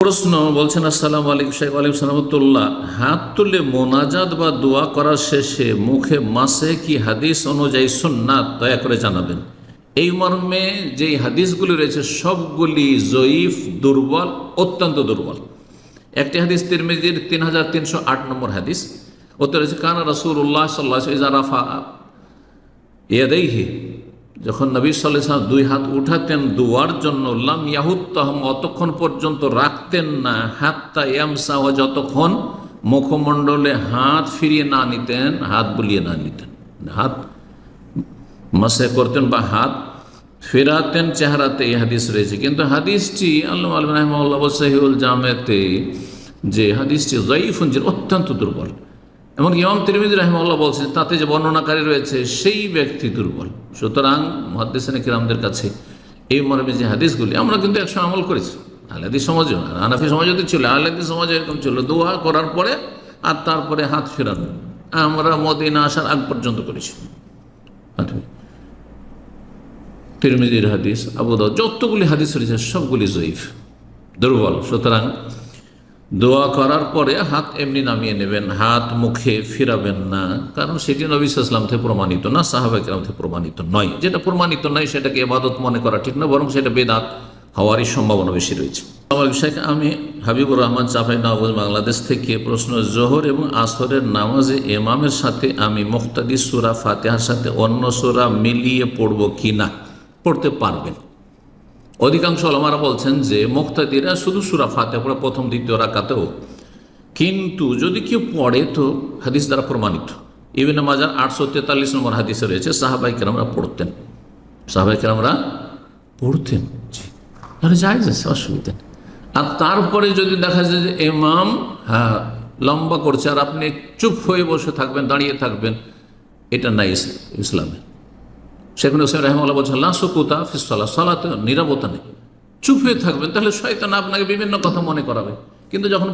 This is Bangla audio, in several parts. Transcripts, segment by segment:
প্রশ্ন বলছেন, আসসালামু আলাইকুম শেখ। ওয়ালাইকুম সালামতুল্লাহ। হাত তুলে মোনাজাত বা দোয়া করার শেষে মুখে মাসে কি হাদিস অনুযায়ী সুন্নাত দয়া করে জানাবেন। এই মর্মে যেই হাদিসগুলি রয়েছে সবগুলি জয়ীফ, দুর্বল, অত্যন্ত দুর্বল। একটি হাদিস তিরমিজির 3308 নম্বর হাদিস, ওতে রয়েছে কানা রাসূলুল্লাহ সাল্লাল্লাহু আলাইহি ওয়াসাল্লাম রাফা ইয়াদাইহি, যখন নবী সাল্লাল্লাহু আলাইহি ওয়াসাল্লাম দুই হাত উঠাতেন দুয়ার জন্য, লাম ইয়াহুত্তাহুম, অতক্ষণ পর্যন্ত রাখতেন না, হাত্তা ইয়ামসাহ, যতক্ষণ মুখমণ্ডলে হাত ফিরিয়ে না নিতেন, হাত বুলিয়ে না নিতেন, হাত মাসে করতেন বা হাত ফেরাতেন চেহারাতে। এই হাদিস রয়েছে, কিন্তু হাদিসটি আল্লামা আলম রাহিমাহুল্লাহ সহিহুল জামেতে যে হাদিসটি যায়ীফুন, অত্যন্ত দুর্বল। এবং ইমাম তিরমিজি রাহিমাহুল্লাহ বলছেন তাতে যে বর্ণনাকারী রয়েছে সেই ব্যক্তি দুর্বল। সুতরাং মুহাদ্দিসিনে কিরামদের কাছে এই মর্মে যে হাদিসগুলি, আমরা কিন্তু একসময় আমল করেছি, আহলে হাদিস সমাজেও, হানাফি সমাজও ছিল, আহলে হাদিস সমাজে এরকম ছিল, দোয়া করার পরে আর তারপরে হাত ফেরানো, আমরা মদিনা আসার আগ পর্যন্ত করেছি। তিরমিজির হাদিস, আবু দাউদ, যতগুলি হাদিস রয়েছে সবগুলি জয়ীফ, দুর্বল। সুতরাং দোয়া করার পরে হাত এমনি নামিয়ে নেবেন, হাত মুখে ফিরাবেন না, কারণ সেটি নবী সাল্লাল্লাহু আলাইহি ওয়াসাল্লাম থেকে প্রমাণিত না, সাহাবায়ে কেরাম থেকে প্রমাণিত নয়। যেটা প্রমাণিত নয় সেটাকে ইবাদত মনে করা ঠিক না, বরং সেটা বেদাত হওয়ারই সম্ভাবনা বেশি রয়েছে। শেখ, আমি হাবিবুর রহমান চাঁপাইনবাবগঞ্জ, বাংলাদেশ থেকে। প্রশ্ন, জোহর এবং আসরের নামাজে ইমামের সাথে আমি মুক্তাদি সূরা ফাতিহার সাথে অন্য সূরা মিলিয়ে পড়ব কি না? পড়তে পারবেন। অধিকাংশ ওলামারা বলছেন যে মুক্তাদিরা শুধু সূরা ফাতিহা পড়ে প্রথম দ্বিতীয় রাকাতেও, কিন্তু যদি কেউ পড়ে তো হাদিস দ্বারা প্রমাণিত। ইবনে মাজাহ 843 নম্বর হাদিসে রয়েছে সাহাবায়ে কেরামরা পড়তেন, সাহাবায়ে কেরামরা পড়তেন, তাহলে জায়েজ আছে, অসুবিধা নেই। আর তারপরে যদি দেখা যায় যে ইমাম লম্বা করছে আর আপনি চুপ হয়ে বসে থাকবেন, দাঁড়িয়ে থাকবেন, এটা নাই ইসলামে। শেখ হুসাইন রাহিমাহুল্লাহ বলছেন লা সুকুতা ফিস সালাত, সালাতে নীরবতা নেই, চুপ হয়ে থাকবেন, তাহলে শয়তান আপনাকে বিভিন্ন কথা মনে করাবে। কিন্তু যখন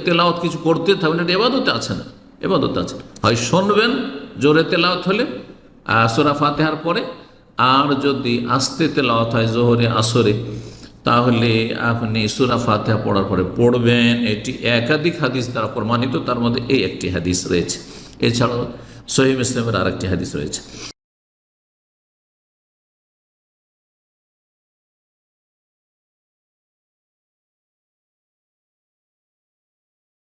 তেলাওয়াত কিছু করতে থাকবেন, এটা ইবাদতে আছে না, ইবাদতে আছে। হয় শুনবেন জোরে তেলাওয়াত হলে সূরা ফাতিহার পরে, আর যদি আস্তে তেলাওয়াত হয় জোহরে আসরে, তাহলে আপনি সূরা ফাতিহা পড়ার পরে পড়বেন। এটি একাধিক হাদিস দ্বারা প্রমাণিত, তার মধ্যে এই একটি হাদিস রয়েছে। এছাড়াও সহিহ মুসলিমের আরেকটি হাদিস রয়েছে।